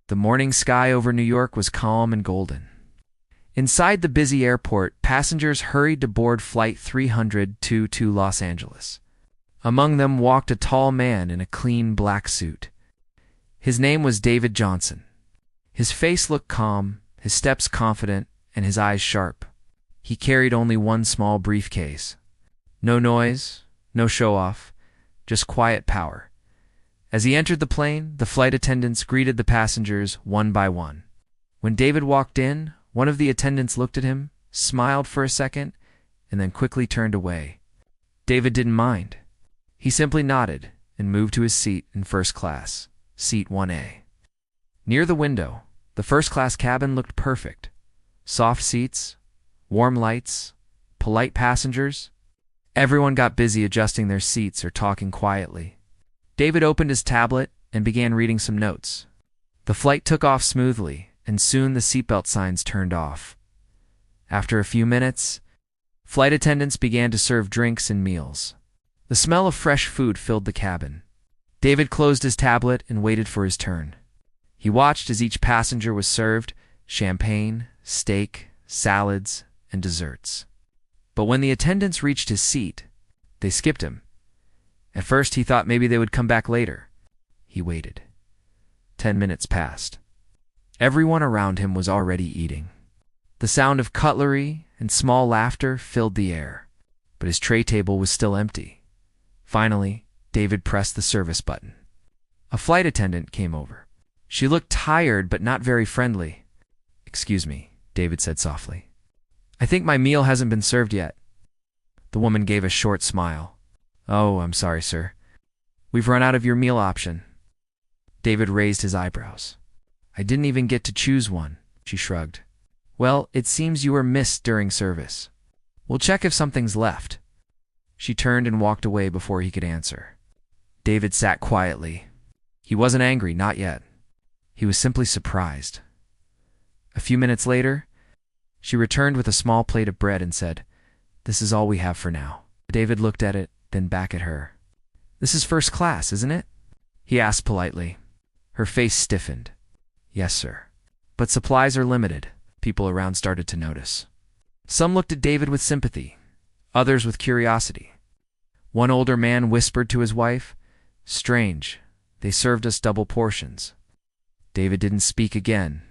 The morning sky over New York was calm and golden. Inside the busy airport, passengers hurried to board Flight 302 to Los Angeles. Among them walked a tall man in a clean black suit. His name was David Johnson. His face looked calm, his steps confident, and his eyes sharp. He carried only one small briefcase. No noise, no show-off, just quiet power. As he entered the plane, the flight attendants greeted the passengers one by one. When David walked in, one of the attendants looked at him, smiled for a second, and then quickly turned away. David didn't mind. He simply nodded and moved to his seat in first class, seat 1A. Near the window, the first-class cabin looked perfect. Soft seats, warm lights, polite passengers. Everyone got busy adjusting their seats or talking quietly. David opened his tablet and began reading some notes. The flight took off smoothly, and soon the seatbelt signs turned off. After a few minutes, flight attendants began to serve drinks and meals. The smell of fresh food filled the cabin. David closed his tablet and waited for his turn. He watched as each passenger was served champagne, steak, salads, and desserts. But when the attendants reached his seat, they skipped him. At first he thought maybe they would come back later. He waited. 10 minutes passed. Everyone around him was already eating. The sound of cutlery and small laughter filled the air, but his tray table was still empty. Finally, David pressed the service button. A flight attendant came over. She looked tired but not very friendly. "Excuse me," David said softly. "I think my meal hasn't been served yet." The woman gave a short smile. "Oh, I'm sorry, sir. We've run out of your meal option." David raised his eyebrows. "I didn't even get to choose one," she shrugged. "Well, it seems you were missed during service. We'll check if something's left." She turned and walked away before he could answer. David sat quietly. He wasn't angry, not yet. He was simply surprised. A few minutes later, she returned with a small plate of bread and said, "This is all we have for now." David looked at it, then back at her. "This is first class, isn't it?" he asked politely. Her face stiffened. "Yes, sir. But supplies are limited." People around started to notice. Some looked at David with sympathy, others with curiosity. One older man whispered to his wife, "Strange, they served us double portions." David didn't speak again.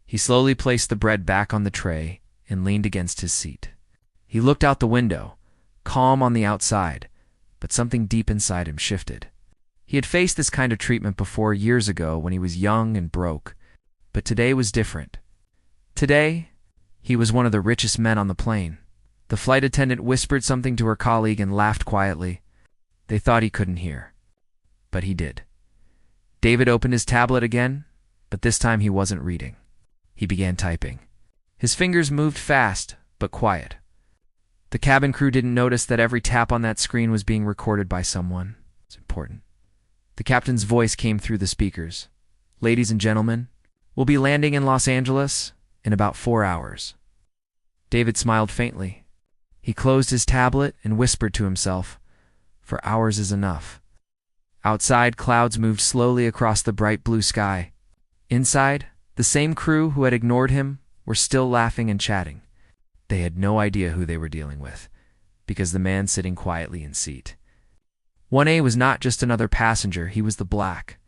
He slowly placed the bread back on the tray and leaned against his seat. He looked out the window, calm on the outside, but something deep inside him shifted. He had faced this kind of treatment before years ago when he was young and broke, but today was different. Today, he was one of the richest men on the plane. The flight attendant whispered something to her colleague and laughed quietly. They thought he couldn't hear, but he did. David opened his tablet again, but this time he wasn't reading. He began typing. His fingers moved fast, but quiet. The cabin crew didn't notice that every tap on that screen was being recorded by someone. It's important. The captain's voice came through the speakers. "Ladies and gentlemen, we'll be landing in Los Angeles in about 4 hours." David smiled faintly. He closed his tablet and whispered to himself, "For hours is enough." Outside, clouds moved slowly across the bright blue sky. Inside, the same crew who had ignored him were still laughing and chatting. They had no idea who they were dealing with, because the man sitting quietly in seat 1A was not just another passenger, he was the Black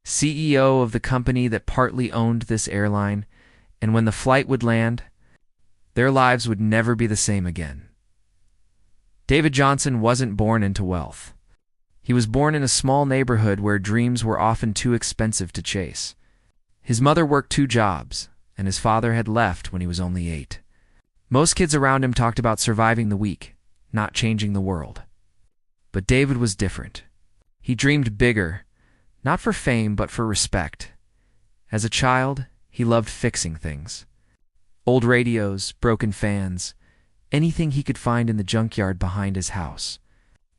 CEO of the company that partly owned this airline, and when the flight would land, their lives would never be the same again. David Johnson wasn't born into wealth. He was born in a small neighborhood where dreams were often too expensive to chase. His mother worked 2 jobs, and his father had left when he was only 8. Most kids around him talked about surviving the week, not changing the world. But David was different. He dreamed bigger, not for fame but for respect. As a child, he loved fixing things. Old radios, broken fans, anything he could find in the junkyard behind his house.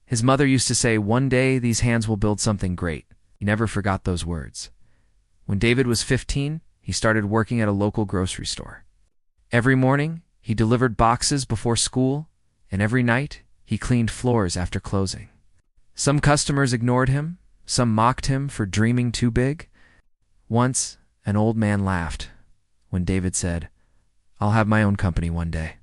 His mother used to say, "One day these hands will build something great." He never forgot those words. When David was 15, he started working at a local grocery store. Every morning, he delivered boxes before school, and every night, he cleaned floors after closing. Some customers ignored him, some mocked him for dreaming too big. Once, An old man laughed when David said, "I'll have my own company one day."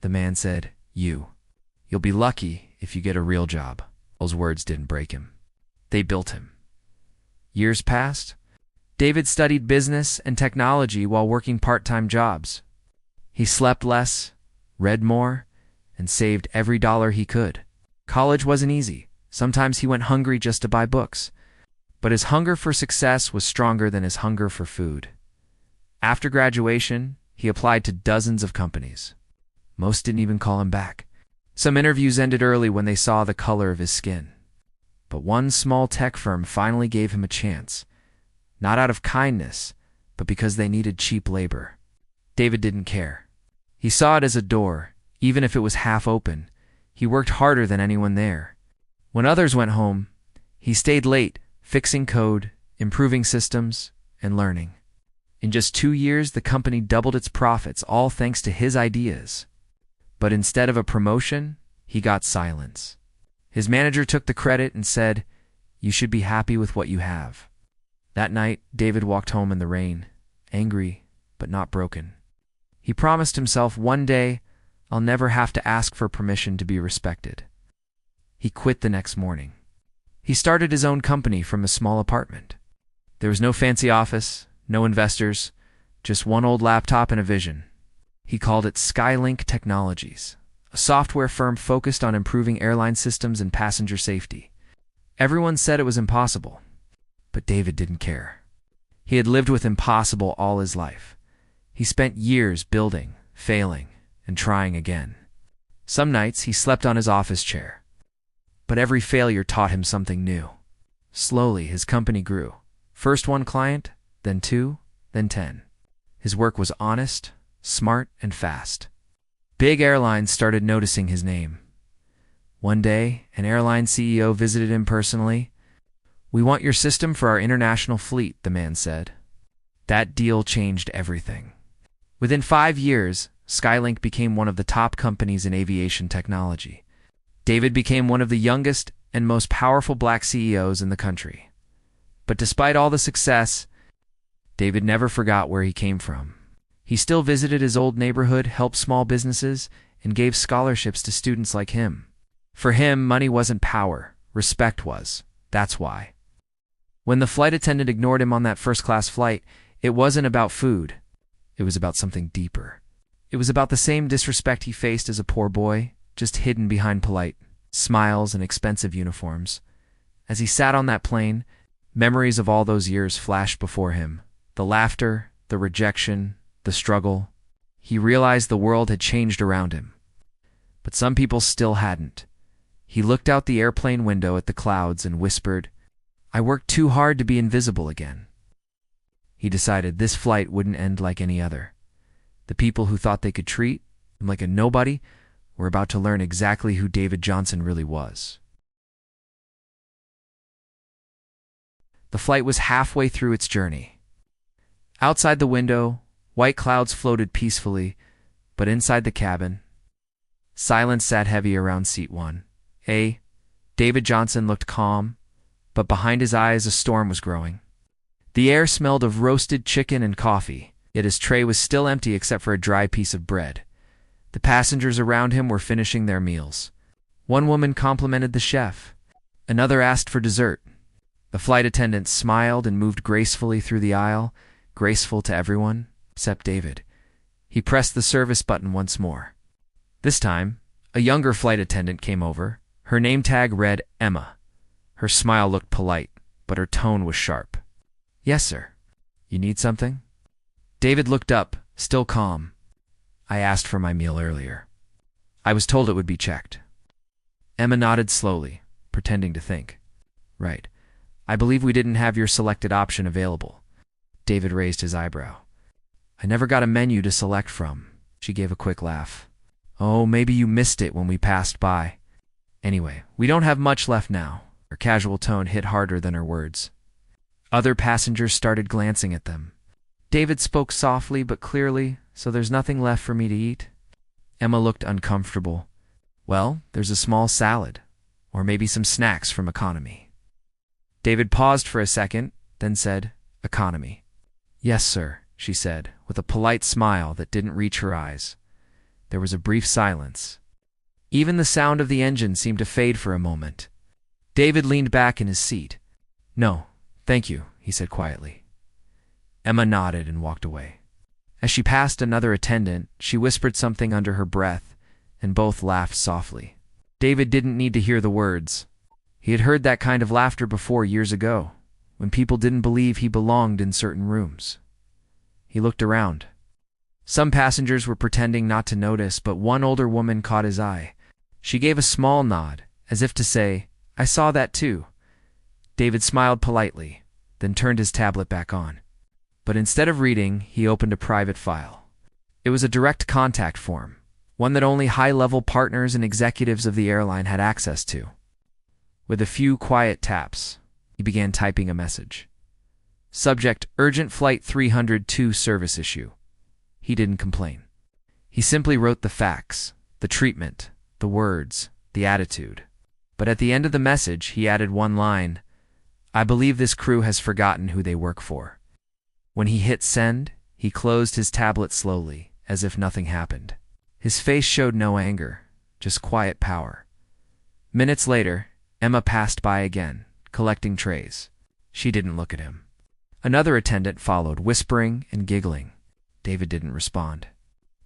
The man said, You'll be lucky if you get a real job." Those words didn't break him. They built him. Years passed. David studied business and technology while working part-time jobs. He slept less, read more, and saved every dollar he could. College wasn't easy. Sometimes he went hungry just to buy books. But his hunger for success was stronger than his hunger for food. After graduation, he applied to dozens of companies. Most didn't even call him back. Some interviews ended early when they saw the color of his skin. But one small tech firm finally gave him a chance. Not out of kindness, but because they needed cheap labor. David didn't care. He saw it as a door, even if it was half open. He worked harder than anyone there. When others went home, he stayed late, fixing code, improving systems, and learning. In just 2 years, the company doubled its profits, all thanks to his ideas. But instead of a promotion, he got silence. His manager took the credit and said, "You should be happy with what you have." That night, David walked home in the rain, angry, but not broken. He promised himself, one day, I'll never have to ask for permission to be respected. He quit the next morning. He started his own company from a small apartment. There was no fancy office, no investors, just one old laptop and a vision. He called it Skylink Technologies, a software firm focused on improving airline systems and passenger safety. Everyone said it was impossible, but David didn't care. He had lived with impossible all his life. He spent years building, failing, and trying again. Some nights he slept on his office chair. But every failure taught him something new. Slowly, his company grew. First 1 client, then 2, then 10. His work was honest, smart, and fast. Big airlines started noticing his name. One day, an airline CEO visited him personally. "We want your system for our international fleet," the man said. That deal changed everything. Within 5 years, Skylink became one of the top companies in aviation technology. David became one of the youngest and most powerful black CEOs in the country. But despite all the success, David never forgot where he came from. He still visited his old neighborhood, helped small businesses, and gave scholarships to students like him. For him, money wasn't power, respect was. That's why. When the flight attendant ignored him on that first-class flight, it wasn't about food. It was about something deeper. It was about the same disrespect he faced as a poor boy, just hidden behind polite smiles and expensive uniforms. As he sat on that plane, memories of all those years flashed before him. The laughter, the rejection, the struggle. He realized the world had changed around him. But some people still hadn't. He looked out the airplane window at the clouds and whispered, "I worked too hard to be invisible again." He decided this flight wouldn't end like any other. The people who thought they could treat him like a nobody were about to learn exactly who David Johnson really was. The flight was halfway through its journey. Outside the window, white clouds floated peacefully, but inside the cabin, silence sat heavy around seat 1A. David Johnson looked calm, but behind his eyes a storm was growing. The air smelled of roasted chicken and coffee, yet his tray was still empty except for a dry piece of bread. The passengers around him were finishing their meals. One woman complimented the chef. Another asked for dessert. The flight attendant smiled and moved gracefully through the aisle, graceful to everyone except David. He pressed the service button once more. This time, a younger flight attendant came over. Her name tag read Emma. Her smile looked polite, but her tone was sharp. "Yes, sir. You need something?" David looked up, still calm. "I asked for my meal earlier. I was told it would be checked." Emma nodded slowly, pretending to think. "Right. I believe we didn't have your selected option available." David raised his eyebrow. "I never got a menu to select from." She gave a quick laugh. "Oh, maybe you missed it when we passed by. Anyway, we don't have much left now." Her casual tone hit harder than her words. Other passengers started glancing at them. David spoke softly but clearly, "So there's nothing left for me to eat?" Emma looked uncomfortable. "Well, there's a small salad, or maybe some snacks from economy." David paused for a second, then said, "Economy. Yes, sir, she said, with a polite smile that didn't reach her eyes. There was a brief silence. Even the sound of the engine seemed to fade for a moment. David leaned back in his seat. No, thank you, he said quietly. Emma nodded and walked away. As she passed another attendant, she whispered something under her breath, and both laughed softly. David didn't need to hear the words. He had heard that kind of laughter before years ago, when people didn't believe he belonged in certain rooms. He looked around. Some passengers were pretending not to notice, but one older woman caught his eye. She gave a small nod, as if to say, I saw that too. David smiled politely, then turned his tablet back on. But instead of reading, he opened a private file. It was a direct contact form, one that only high-level partners and executives of the airline had access to. With a few quiet taps, he began typing a message. Subject, Urgent Flight 302 service issue. He didn't complain. He simply wrote the facts, the treatment, the words, the attitude. But at the end of the message, he added one line, I believe this crew has forgotten who they work for. When he hit send, he closed his tablet slowly, as if nothing happened. His face showed no anger, just quiet power. Minutes later, Emma passed by again, collecting trays. She didn't look at him. Another attendant followed, whispering and giggling. David didn't respond.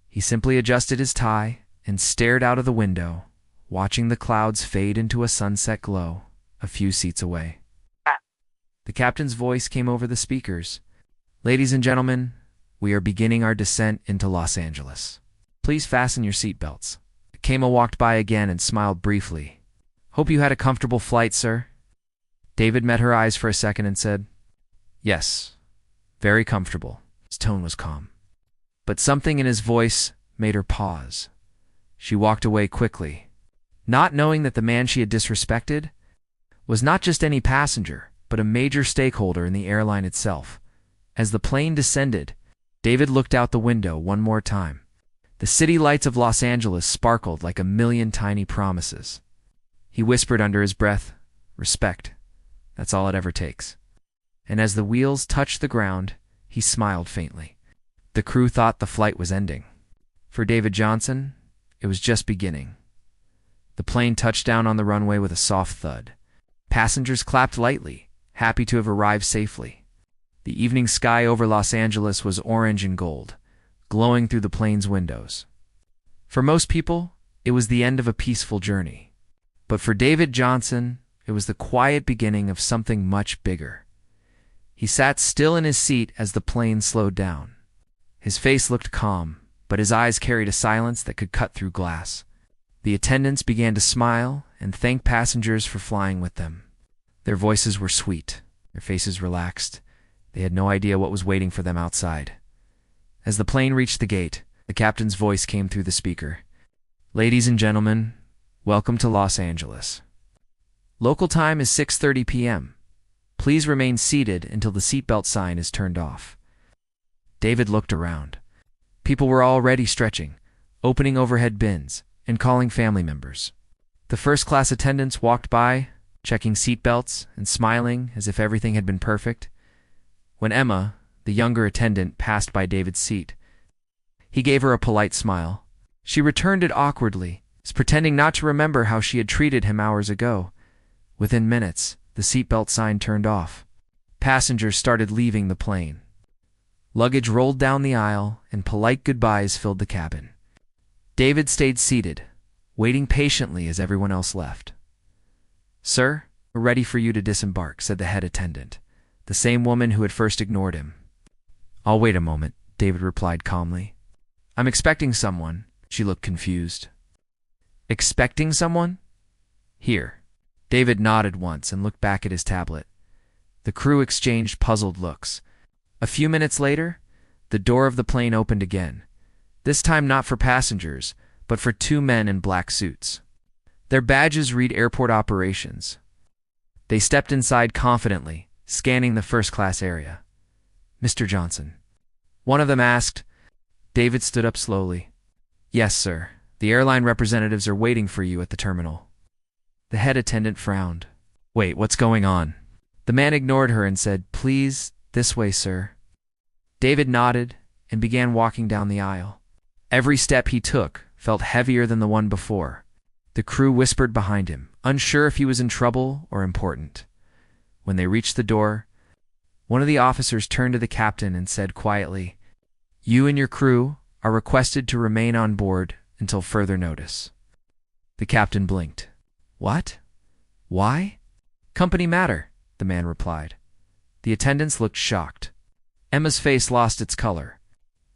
He simply adjusted his tie and stared out of the window, watching the clouds fade into a sunset glow a few seats away. The captain's voice came over the speakers. Ladies and gentlemen, we are beginning our descent into Los Angeles. Please fasten your seatbelts. Kama walked by again and smiled briefly. Hope you had a comfortable flight, sir. David met her eyes for a second and said, Yes, very comfortable. His tone was calm. But something in his voice made her pause. She walked away quickly, not knowing that the man she had disrespected was not just any passenger, but a major stakeholder in the airline itself. As the plane descended, David looked out the window one more time. The city lights of Los Angeles sparkled like a million tiny promises. He whispered under his breath, Respect. That's all it ever takes. And as the wheels touched the ground, he smiled faintly. The crew thought the flight was ending. For David Johnson, it was just beginning. The plane touched down on the runway with a soft thud. Passengers clapped lightly, happy to have arrived safely. The evening sky over Los Angeles was orange and gold, glowing through the plane's windows. For most people, it was the end of a peaceful journey. But for David Johnson, it was the quiet beginning of something much bigger. He sat still in his seat as the plane slowed down. His face looked calm, but his eyes carried a silence that could cut through glass. The attendants began to smile and thank passengers for flying with them. Their voices were sweet, their faces relaxed. They had no idea what was waiting for them outside. As the plane reached the gate, the captain's voice came through the speaker. Ladies and gentlemen, welcome to Los Angeles. Local time is 6:30 p.m. Please remain seated until the seatbelt sign is turned off. David looked around. People were already stretching, opening overhead bins, and calling family members. The first-class attendants walked by, checking seatbelts and smiling as if everything had been perfect. When Emma, the younger attendant, passed by David's seat, he gave her a polite smile. She returned it awkwardly, pretending not to remember how she had treated him hours ago. Within minutes, the seatbelt sign turned off. Passengers started leaving the plane. Luggage rolled down the aisle, and polite goodbyes filled the cabin. David stayed seated, waiting patiently as everyone else left. Sir, we're ready for you to disembark, said the head attendant, the same woman who had first ignored him. I'll wait a moment, David replied calmly. I'm expecting someone. She looked confused. Expecting someone? Here. David nodded once and looked back at his tablet. The crew exchanged puzzled looks. A few minutes later, the door of the plane opened again, this time not for passengers, but for two men in black suits. Their badges read Airport Operations. They stepped inside confidently, scanning the first-class area. Mr. Johnson. One of them asked. David stood up slowly. Yes, sir. The airline representatives are waiting for you at the terminal. The head attendant frowned. Wait, what's going on? The man ignored her and said, Please, this way, sir. David nodded and began walking down the aisle. Every step he took felt heavier than the one before. The crew whispered behind him, unsure if he was in trouble or important. When they reached the door, one of the officers turned to the captain and said quietly, "You and your crew are requested to remain on board until further notice." The captain blinked. "What? Why?" "Company matter," the man replied. The attendants looked shocked. Emma's face lost its color.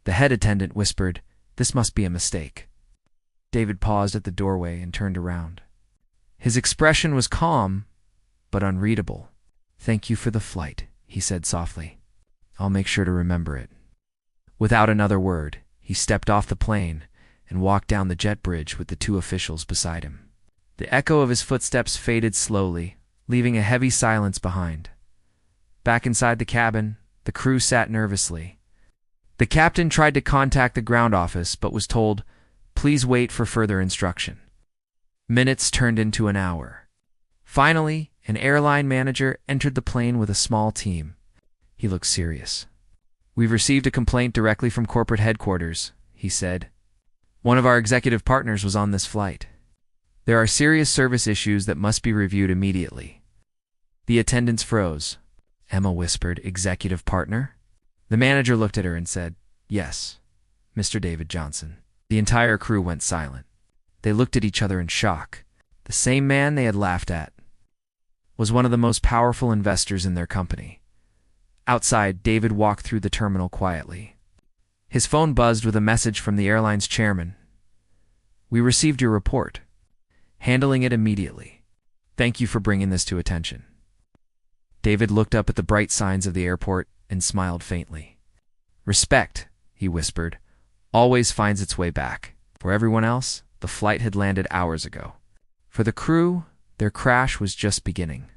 The head attendant whispered, "This must be a mistake." David paused at the doorway and turned around. His expression was calm, but unreadable. "Thank you for the flight," he said softly. "I'll make sure to remember it." Without another word, he stepped off the plane and walked down the jet bridge with the two officials beside him. The echo of his footsteps faded slowly, leaving a heavy silence behind. Back inside the cabin, the crew sat nervously. The captain tried to contact the ground office but was told, "Please wait for further instruction." Minutes turned into an hour. Finally, an airline manager entered the plane with a small team. He looked serious. "We've received a complaint directly from corporate headquarters," he said. "One of our executive partners was on this flight. There are serious service issues that must be reviewed immediately." The attendants froze. Emma whispered, "Executive partner?" The manager looked at her and said, "Yes, Mr. David Johnson." The entire crew went silent. They looked at each other in shock. The same man they had laughed at was one of the most powerful investors in their company. Outside, David walked through the terminal quietly. His phone buzzed with a message from the airline's chairman. "We received your report. Handling it immediately. Thank you for bringing this to attention." David looked up at the bright signs of the airport and smiled faintly. "Respect," he whispered, "always finds its way back." For everyone else, the flight had landed hours ago. For the crew, their crash was just beginning.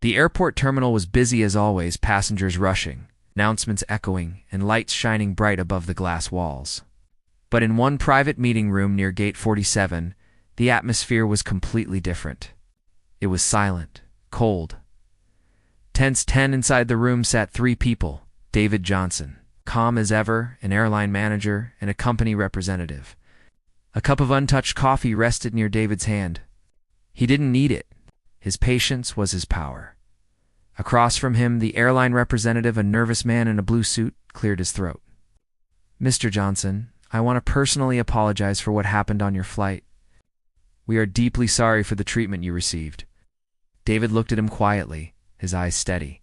The airport terminal was busy as always, passengers rushing, announcements echoing, and lights shining bright above the glass walls. But in one private meeting room near Gate 47, the atmosphere was completely different. It was silent, cold. Tense 10 inside the room sat three people: David Johnson, calm as ever, an airline manager, and a company representative. A cup of untouched coffee rested near David's hand. He didn't need it. His patience was his power. Across from him, the airline representative, a nervous man in a blue suit, cleared his throat. "Mr. Johnson, I want to personally apologize for what happened on your flight. We are deeply sorry for the treatment you received." David looked at him quietly, his eyes steady.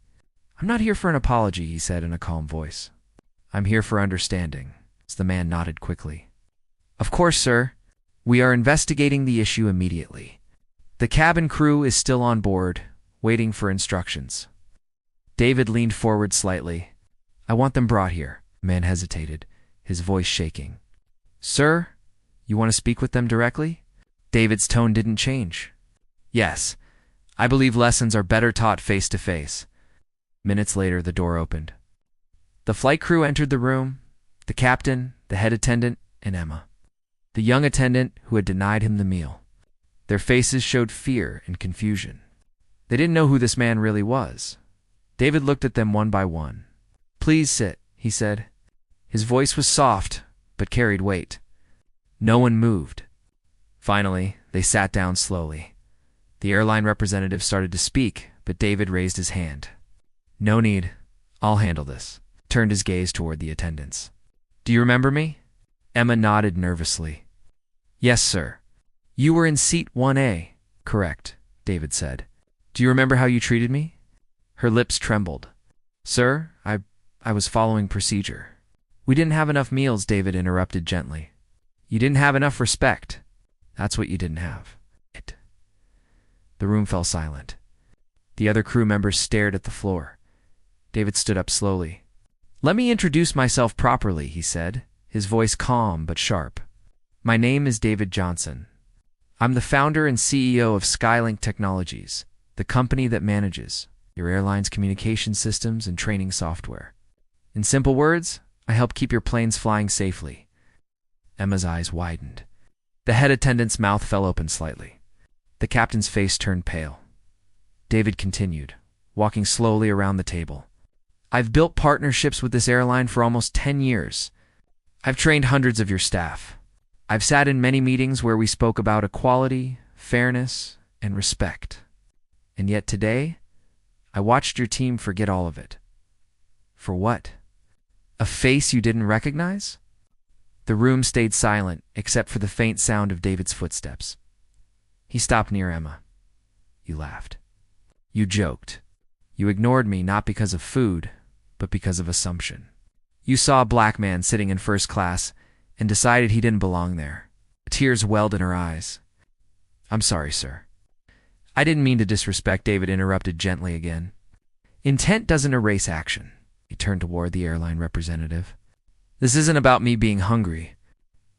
"I'm not here for an apology," he said in a calm voice. "I'm here for understanding." The man nodded quickly. "Of course, sir. We are investigating the issue immediately. The cabin crew is still on board, waiting for instructions." David leaned forward slightly. "I want them brought here." The man hesitated, his voice shaking. "Sir, you want to speak with them directly?" David's tone didn't change. "Yes, I believe lessons are better taught face to face." Minutes later, the door opened. The flight crew entered the room, the captain, the head attendant, and Emma, the young attendant who had denied him the meal. Their faces showed fear and confusion. They didn't know who this man really was. David looked at them one by one. "Please sit," he said. His voice was soft, but carried weight. No one moved. Finally, they sat down slowly. The airline representative started to speak, but David raised his hand. "No need. I'll handle this." Turned his gaze toward the attendants. "Do you remember me?" Emma nodded nervously. "Yes, sir. You were in seat 1A, correct," David said. "Do you remember how you treated me?" Her lips trembled. "Sir, I was following procedure." "We didn't have enough meals," David interrupted gently. "You didn't have enough respect. That's what you didn't have." The room fell silent. The other crew members stared at the floor. David stood up slowly. "Let me introduce myself properly," he said, his voice calm but sharp. "My name is David Johnson. I'm the founder and CEO of Skylink Technologies, the company that manages your airline's communication systems and training software. In simple words, I help keep your planes flying safely." Emma's eyes widened. The head attendant's mouth fell open slightly. The captain's face turned pale. David continued, walking slowly around the table. "I've built partnerships with this airline for almost 10 years. I've trained hundreds of your staff. I've sat in many meetings where we spoke about equality, fairness, and respect. And yet today, I watched your team forget all of it. For what? A face you didn't recognize?" The room stayed silent, except for the faint sound of David's footsteps. He stopped near Emma. "You laughed. You joked. You ignored me not because of food, but because of assumption. You saw a black man sitting in first class and decided he didn't belong there." Tears welled in her eyes. "I'm sorry, sir. I didn't mean to disrespect," David interrupted gently again. "Intent doesn't erase action." He turned toward the airline representative. "This isn't about me being hungry.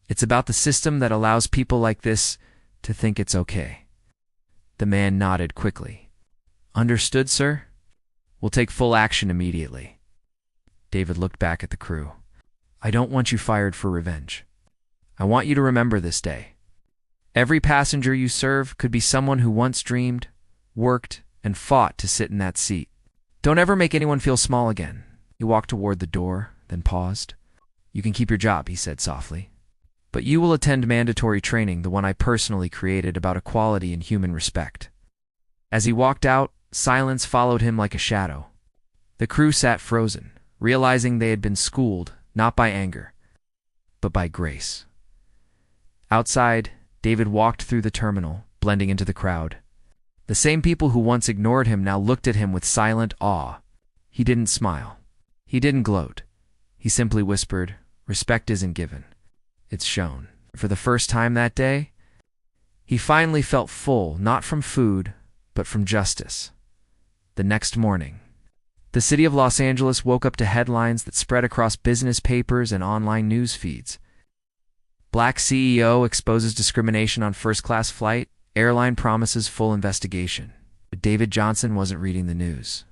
It's about the system that allows people like this to think it's okay." The man nodded quickly. "Understood, sir. We'll take full action immediately." David looked back at the crew. "I don't want you fired for revenge. I want you to remember this day. Every passenger you serve could be someone who once dreamed, worked, and fought to sit in that seat. Don't ever make anyone feel small again." He walked toward the door, then paused. "You can keep your job," he said softly. "But you will attend mandatory training, the one I personally created about equality and human respect." As he walked out, silence followed him like a shadow. The crew sat frozen, realizing they had been schooled, not by anger, but by grace. Outside, David walked through the terminal, blending into the crowd. The same people who once ignored him now looked at him with silent awe. He didn't smile. He didn't gloat. He simply whispered, "Respect isn't given. It's shown." For the first time that day, he finally felt full, not from food, but from justice. The next morning, the city of Los Angeles woke up to headlines that spread across business papers and online news feeds. Black CEO exposes discrimination on first-class flight. Airline promises full investigation. But David Johnson wasn't reading the news.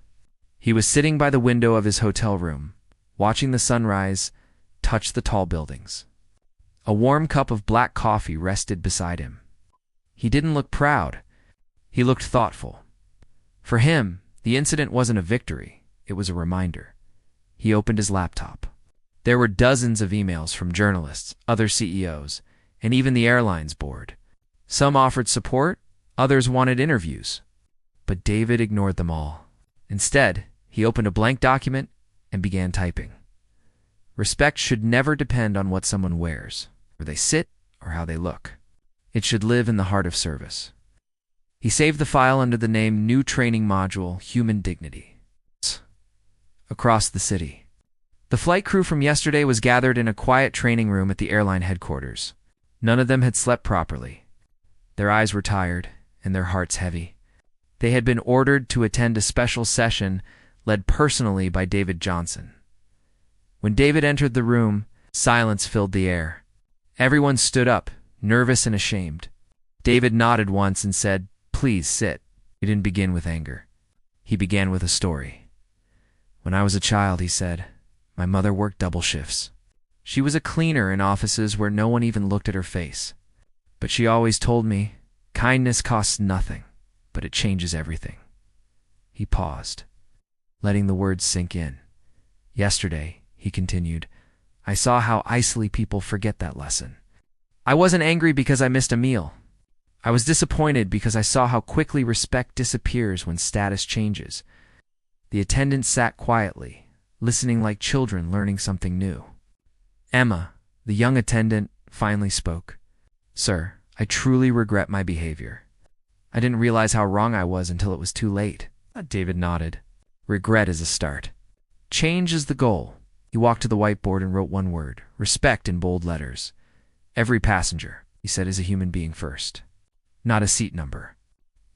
He was sitting by the window of his hotel room, watching the sunrise touch the tall buildings. A warm cup of black coffee rested beside him. He didn't look proud. He looked thoughtful. For him, the incident wasn't a victory. It was a reminder. He opened his laptop. There were dozens of emails from journalists, other CEOs, and even the airline's board. Some offered support, others wanted interviews. But David ignored them all. Instead, he opened a blank document and began typing. Respect should never depend on what someone wears, where they sit, or how they look. It should live in the heart of service. He saved the file under the name New Training Module, Human Dignity. Across the city, the flight crew from yesterday was gathered in a quiet training room at the airline headquarters. None of them had slept properly. Their eyes were tired, and their hearts heavy. They had been ordered to attend a special session led personally by David Johnson. When David entered the room, silence filled the air. Everyone stood up, nervous and ashamed. David nodded once and said, "Please sit." He didn't begin with anger. He began with a story. "When I was a child," he said, "my mother worked double shifts. She was a cleaner in offices where no one even looked at her face. But she always told me, kindness costs nothing, but it changes everything." He paused, letting the words sink in. "Yesterday," he continued, "I saw how easily people forget that lesson. I wasn't angry because I missed a meal. I was disappointed because I saw how quickly respect disappears when status changes." The attendants sat quietly, listening like children learning something new. Emma, the young attendant, finally spoke. "Sir, I truly regret my behavior. I didn't realize how wrong I was until it was too late." David nodded. "Regret is a start. Change is the goal." He walked to the whiteboard and wrote one word, respect, in bold letters. "Every passenger," he said, "is a human being first. Not a seat number.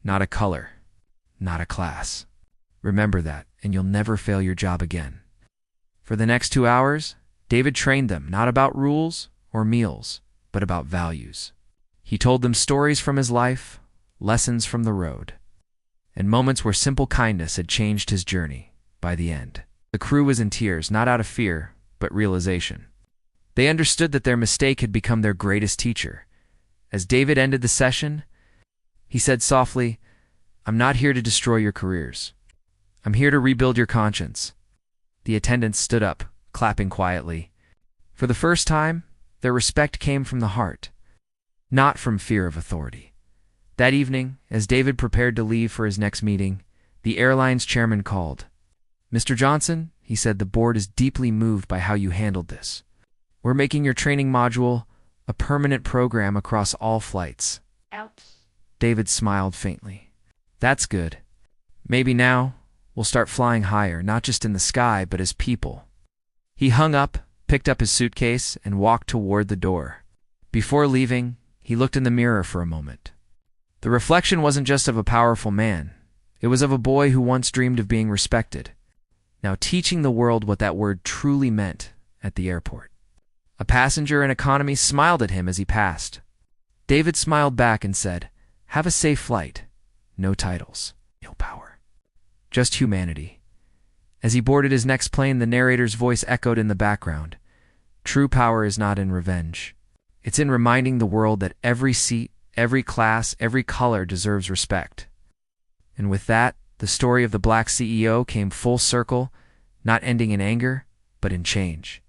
Not a color. Not a class. Remember that, and you'll never fail your job again." For the next 2 hours, David trained them not about rules or meals, but about values. He told them stories from his life, lessons from the road, and moments where simple kindness had changed his journey. By the end, the crew was in tears, not out of fear, but realization. They understood that their mistake had become their greatest teacher. As David ended the session, he said softly, "I'm not here to destroy your careers. I'm here to rebuild your conscience. The attendants stood up, clapping quietly. For the first time, their respect came from the heart, not from fear of authority. That evening, as David prepared to leave for his next meeting, the airline's chairman called. "Mr. Johnson," he said, "the board is deeply moved by how you handled this. We're making your training module a permanent program across all flights." Ouch. David smiled faintly. "That's good. Maybe now we'll start flying higher, not just in the sky, but as people." He hung up, picked up his suitcase, and walked toward the door. Before leaving, he looked in the mirror for a moment. The reflection wasn't just of a powerful man. It was of a boy who once dreamed of being respected, now teaching the world what that word truly meant at the airport. A passenger in economy smiled at him as he passed. David smiled back and said, "Have a safe flight. No titles, no power. Just humanity." As he boarded his next plane, the narrator's voice echoed in the background. "True power is not in revenge. It's in reminding the world that every seat, every class, every color deserves respect." And with that, the story of the black CEO came full circle, not ending in anger, but in change.